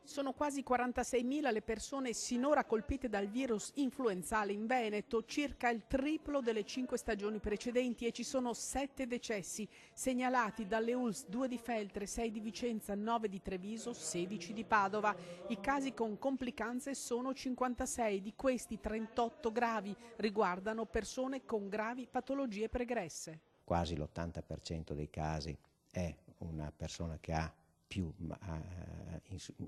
Sono quasi 46.000 le persone sinora colpite dal virus influenzale in Veneto, circa il triplo delle 5 stagioni precedenti, e ci sono 7 decessi segnalati dalle ULSS, 2 di Feltre, 6 di Vicenza, 9 di Treviso, 16 di Padova. I casi con complicanze sono 56, di questi 38 gravi riguardano persone con gravi patologie pregresse. Quasi l'80% dei casi è una persona che ha più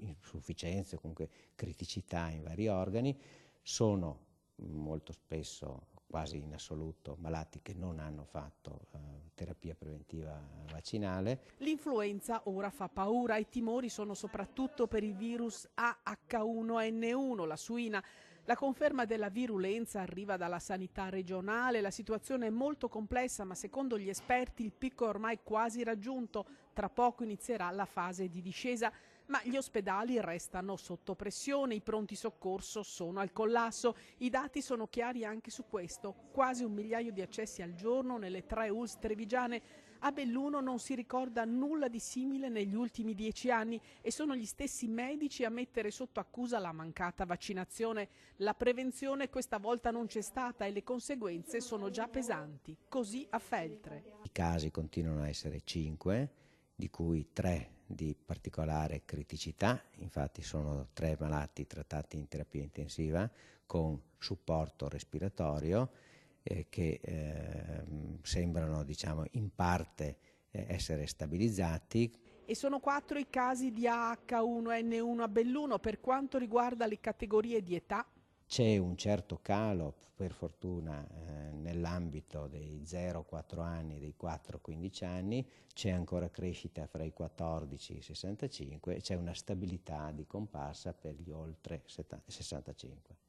insufficienze, comunque criticità in vari organi. Sono molto spesso, quasi in assoluto, malati che non hanno fatto terapia preventiva vaccinale. L'influenza ora fa paura, i timori sono soprattutto per il virus AH1N1, la suina. La conferma della virulenza arriva dalla sanità regionale, la situazione è molto complessa, ma secondo gli esperti il picco è ormai quasi raggiunto, tra poco inizierà la fase di discesa, ma gli ospedali restano sotto pressione, i pronti soccorso sono al collasso, i dati sono chiari anche su questo, quasi 1 migliaio di accessi al giorno nelle 3 ULSS trevigiane. A Belluno non si ricorda nulla di simile negli ultimi 10 anni e sono gli stessi medici a mettere sotto accusa la mancata vaccinazione. La prevenzione questa volta non c'è stata e le conseguenze sono già pesanti. Così a Feltre. I casi continuano a essere 5, di cui 3 di particolare criticità, infatti sono 3 malati trattati in terapia intensiva con supporto respiratorio che sembrano, diciamo, in parte essere stabilizzati. E sono 4 i casi di AH1N1 a Belluno. Per quanto riguarda le categorie di età, c'è un certo calo, per fortuna, nell'ambito dei 0-4 anni e dei 4-15 anni, c'è ancora crescita fra i 14 e i 65 e c'è una stabilità di comparsa per gli oltre 65.